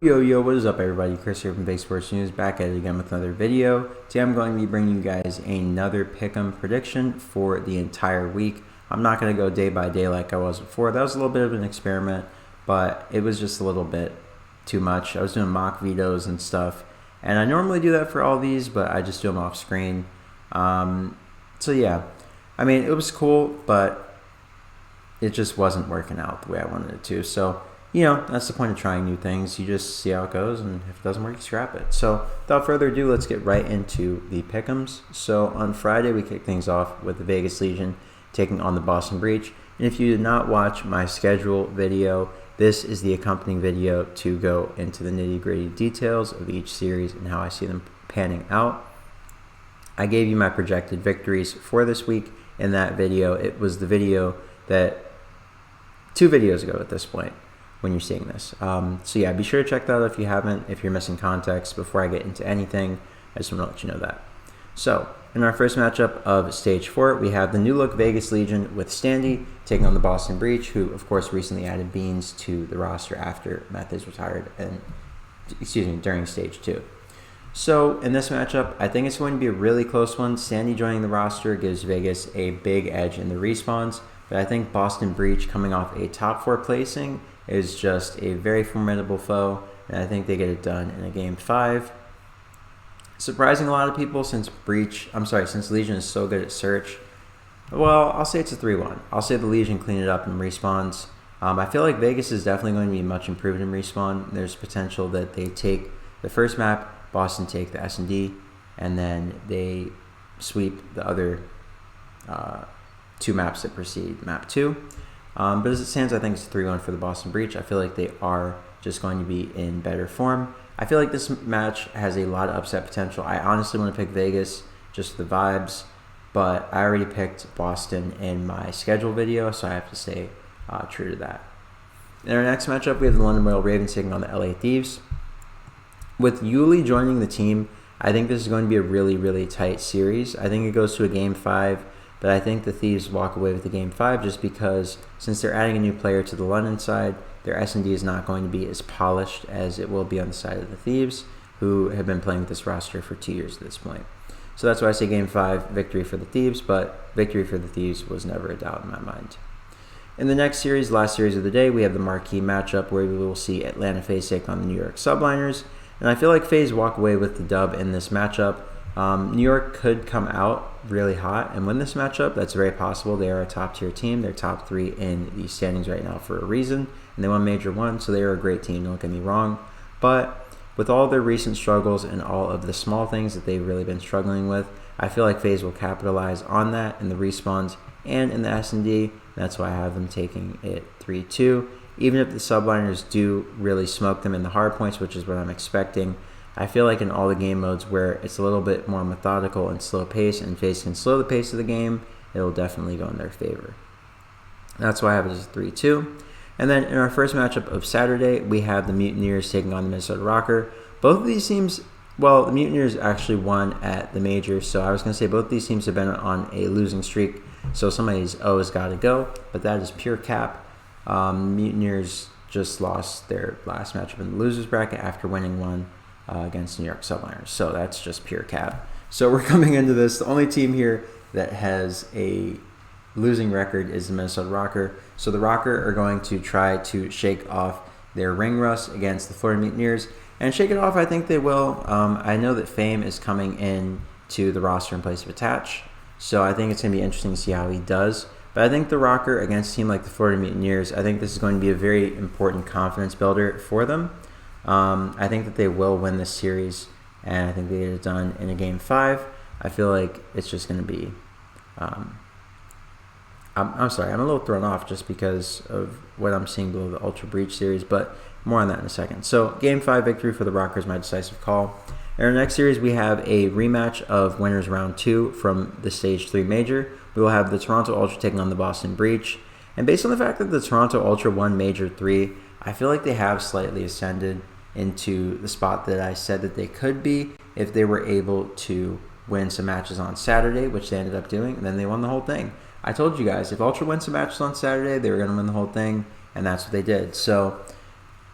Yo, what is up everybody? Chris here from FaZe Sports News, back at it again with another video. Today I'm going to be bringing you guys another pick'em prediction for the entire week. I'm not going to go day by day like I was before. That was a little bit of an experiment, but it was just a little bit too much. I was doing mock vetoes and stuff, and I normally do that for all these, but I just do them off screen. So yeah, I mean, it was cool, but it just wasn't working out the way I wanted it to. So you know, that's the point of trying new things. You just see how it goes, and if it doesn't work, you scrap it. So without further ado, let's get right into the pick'ems. So on Friday, we kick things off with the Vegas Legion taking on the Boston Breach. And if you did not watch my schedule video, this is the accompanying video to go into the nitty-gritty details of each series and how I see them panning out. I gave you my projected victories for this week in that video. It was the video that 2 videos ago at this point when you're seeing this. So yeah, be sure to check that out if you haven't, if you're missing context. Before I get into anything, I just want to let you know that. So in our first matchup of Stage 4, we have the new look Vegas Legion with Standy taking on the Boston Breach, who of course recently added Beans to the roster after Methods retired and, during Stage 2. So in this matchup, I think it's going to be a really close one. Standy joining the roster gives Vegas a big edge in the respawns, but I think Boston Breach coming off a top 4 placing is just a very formidable foe, and I think they get it done in a game 5. Surprising a lot of people since Legion is so good at search. Well, I'll say it's a 3-1. I'll say the Legion clean it up in respawns. I feel like Vegas is definitely going to be much improved in respawn. There's potential that they take the first map, Boston take the S&D, and then they sweep the other 2 maps that precede map 2. But as it stands, I think it's a 3-1 for the Boston Breach. I feel like they are just going to be in better form. I feel like this match has a lot of upset potential. I honestly want to pick Vegas, just the vibes, but I already picked Boston in my schedule video, so I have to stay true to that. In our next matchup, we have the London Royal Ravens taking on the LA Thieves. With Yuli joining the team, I think this is going to be a really, really tight series. I think it goes to a game 5. But I think the Thieves walk away with the game 5 just because since they're adding a new player to the London side, their S&D is not going to be as polished as it will be on the side of the Thieves, who have been playing with this roster for 2 years at this point. So that's why I say game 5, victory for the Thieves, but victory for the Thieves was never a doubt in my mind. In the next series, last series of the day, we have the marquee matchup where we will see Atlanta FaZe take on the New York Subliners. And I feel like FaZe walk away with the dub in this matchup. New York could come out really hot and win this matchup. That's very possible. They are a top-tier team. They're top 3 in the standings right now for a reason, and they won Major 1, so they are a great team, don't get me wrong. But with all their recent struggles and all of the small things that they've really been struggling with, I feel like FaZe will capitalize on that in the respawns and in the S&D. That's why I have them taking it 3-2. Even if the Subliners do really smoke them in the hard points, which is what I'm expecting, I feel like in all the game modes where it's a little bit more methodical and slow pace, and FaZe can slow the pace of the game, it will definitely go in their favor. That's why I have it as a 3-2. And then in our first matchup of Saturday, we have the Mutineers taking on the Minnesota Rocker. Both of these teams, well, the Mutineers actually won at the Major, so I was going to say both of these teams have been on a losing streak, so somebody's O has got to go, but that is pure cap. Mutineers just lost their last matchup in the losers bracket after winning one against New York Subliners, so that's just pure cap. So we're coming into this, the only team here that has a losing record is the Minnesota Rocker. So the Rocker are going to try to shake off their ring rust against the Florida Mutineers, and shake it off I think they will. I know that Fame is coming in to the roster in place of Attach, so I think it's going to be interesting to see how he does. But I think the Rocker against a team like the Florida Mutineers, I think this is going to be a very important confidence builder for them. I think that they will win this series, and I think they get it done in a game 5. I feel like it's just going to be I'm sorry, I'm a little thrown off just because of what I'm seeing below the Ultra Breach series, but more on that in a second. So game 5 victory for the Rockers, my decisive call. In our next series, we have a rematch of winners round 2 from the Stage 3 Major. We will have the Toronto Ultra taking on the Boston Breach. And based on the fact that the Toronto Ultra won Major 3, I feel like they have slightly ascended into the spot that I said that they could be if they were able to win some matches on Saturday, which they ended up doing, and then they won the whole thing. I told you guys, if Ultra wins some matches on Saturday, they were going to win the whole thing, and that's what they did. So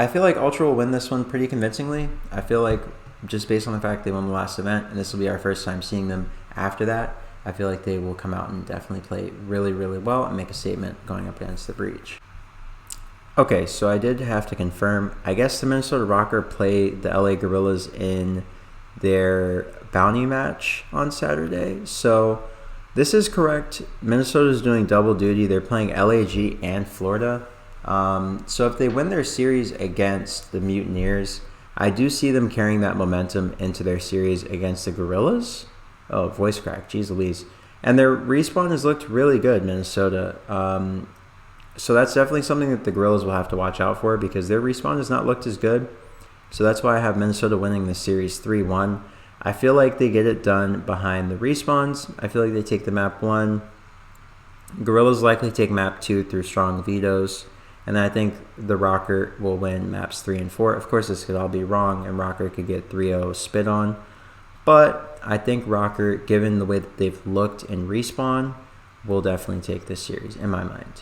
I feel like Ultra will win this one pretty convincingly. I feel like just based on the fact they won the last event, and this will be our first time seeing them after that, I feel like they will come out and definitely play really, really well and make a statement going up against the Breach. Okay, so I did have to confirm. I guess the Minnesota Rocker play the LA Gorillas in their bounty match on Saturday. So this is correct. Minnesota is doing double duty. They're playing LAG and Florida. So if they win their series against the Mutineers, I do see them carrying that momentum into their series against the Gorillas. Oh, voice crack. Jeez Louise. And their respawn has looked really good, Minnesota. So that's definitely something that the Gorillas will have to watch out for because their respawn has not looked as good. So that's why I have Minnesota winning the series 3-1. I feel like they get it done behind the respawns. I feel like they take the map 1. Gorillas likely take map 2 through strong vetoes. And then I think the Rocker will win maps 3 and 4. Of course, this could all be wrong, and Rocker could get 3-0 spit on. But I think Rocker, given the way that they've looked in respawn, will definitely take this series, in my mind.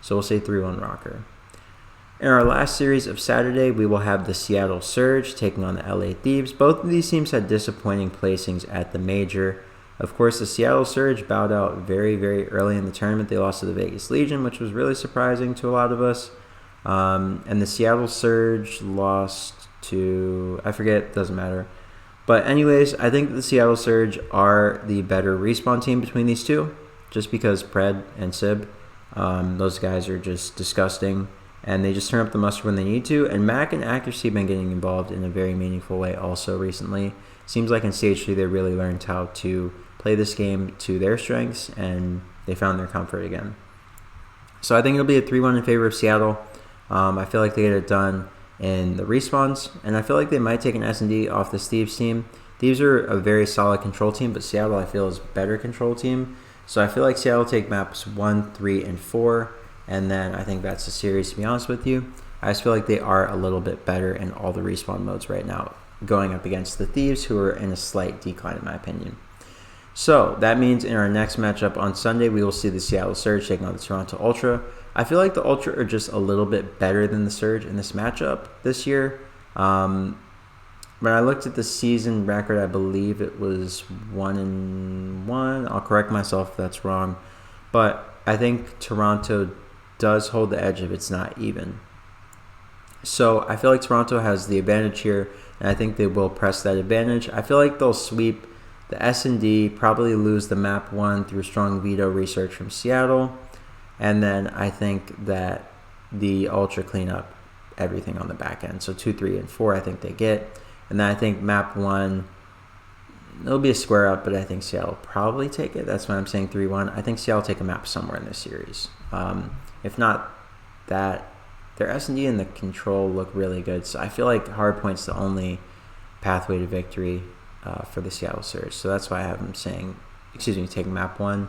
So we'll say 3-1 Rocker. In our last series of Saturday, we will have the Seattle Surge taking on the LA Thieves. Both of these teams had disappointing placings at the major. Of course, the Seattle Surge bowed out very, very early in the tournament. They lost to the Vegas Legion, which was really surprising to a lot of us. And the Seattle Surge lost to, I forget, doesn't matter. But anyways, I think the Seattle Surge are the better respawn team between these two, just because Pred and Sib, those guys are just disgusting, and they just turn up the mustard when they need to. And Mac and Accuracy have been getting involved in a very meaningful way also recently. Seems like in Stage 3 they really learned how to play this game to their strengths, and they found their comfort again. So I think it'll be a 3-1 in favor of Seattle. I feel like they get it done in the respawns, and I feel like they might take an S&D off this Thieves team. Thieves are a very solid control team, but Seattle I feel is a better control team. So I feel like Seattle will take maps 1, 3, and 4, and then I think that's the series, to be honest with you. I just feel like they are a little bit better in all the respawn modes right now, going up against the Thieves, who are in a slight decline in my opinion. So that means in our next matchup on Sunday, we will see the Seattle Surge taking on the Toronto Ultra. I feel like the Ultra are just a little bit better than the Surge in this matchup this year. When I looked at the season record, I believe it was 1-1. I'll correct myself if that's wrong. But I think Toronto does hold the edge if it's not even. So I feel like Toronto has the advantage here, and I think they will press that advantage. I feel like they'll sweep the S&D, probably lose the map 1 through strong veto research from Seattle. And then I think that the Ultra clean up everything on the back end. So 2, 3, and 4 I think they get. And then I think map 1, it'll be a square up, but I think Seattle will probably take it. That's why I'm saying 3-1. I think Seattle will take a map somewhere in this series. If not that, their S&D and the control look really good. So I feel like hardpoint's the only pathway to victory for the Seattle Surge. So that's why I have them saying, taking map 1.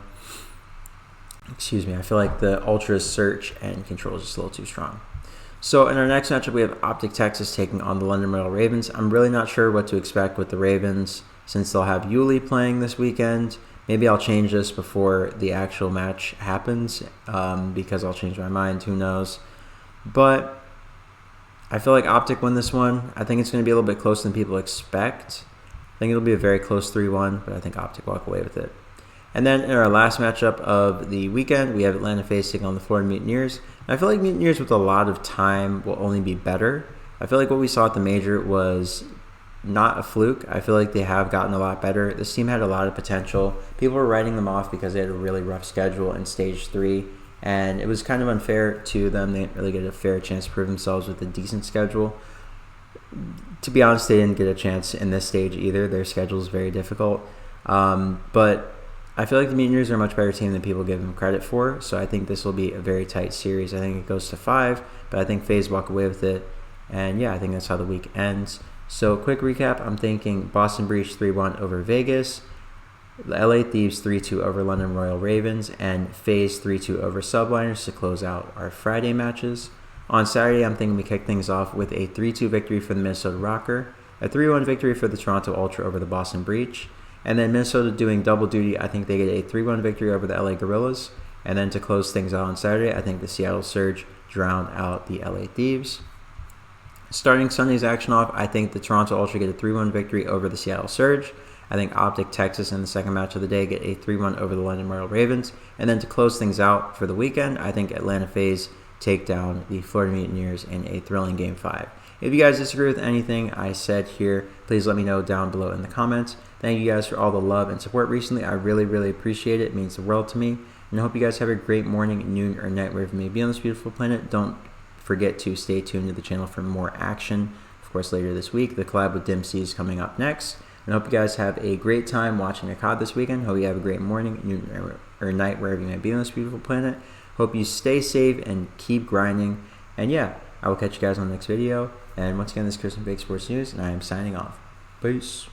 I feel like the Ultra's search and control is just a little too strong. So in our next matchup, we have Optic Texas taking on the London Royal Ravens. I'm really not sure what to expect with the Ravens since they'll have Yuli playing this weekend. Maybe I'll change this before the actual match happens because I'll change my mind. Who knows? But I feel like Optic win this one. I think it's going to be a little bit closer than people expect. I think it'll be a very close 3-1, but I think Optic walk away with it. And then in our last matchup of the weekend, we have Atlanta FaZe taking on the Florida Mutineers. And I feel like Mutineers with a lot of time will only be better. I feel like what we saw at the major was not a fluke. I feel like they have gotten a lot better. This team had a lot of potential. People were writing them off because they had a really rough schedule in Stage 3. And it was kind of unfair to them. They didn't really get a fair chance to prove themselves with a decent schedule. To be honest, they didn't get a chance in this stage either. Their schedule is very difficult. But I feel like the Mutineers are a much better team than people give them credit for. So I think this will be a very tight series. I think it goes to 5, but I think FaZe walk away with it. And yeah, I think that's how the week ends. So quick recap, I'm thinking Boston Breach 3-1 over Vegas, LA Thieves 3-2 over London Royal Ravens, and FaZe 3-2 over Subliners to close out our Friday matches. On Saturday, I'm thinking we kick things off with a 3-2 victory for the Minnesota Rocker, a 3-1 victory for the Toronto Ultra over the Boston Breach, and then Minnesota doing double duty. I think they get a 3-1 victory over the LA Gorillas, and then to close things out on Saturday, I think the Seattle Surge drown out the LA Thieves. Starting Sunday's action off, I think the Toronto Ultra get a 3-1 victory over the Seattle Surge. I think Optic Texas in the second match of the day get a 3-1 over the London Royal Ravens. And then to close things out for the weekend, I think Atlanta FaZe take down the Florida Mutineers in a thrilling Game 5. If you guys disagree with anything I said here, please let me know down below in the comments. Thank you guys for all the love and support recently. I really, really appreciate it. It means the world to me. And I hope you guys have a great morning, noon, or night wherever you may be on this beautiful planet. Don't forget to stay tuned to the channel for more action. Of course, later this week, the collab with Dempsey is coming up next. And I hope you guys have a great time watching a COD this weekend. Hope you have a great morning, noon, or night wherever you may be on this beautiful planet. Hope you stay safe and keep grinding. And yeah, I will catch you guys on the next video. And once again, this is Chris from FaZe Sports News, and I am signing off. Peace.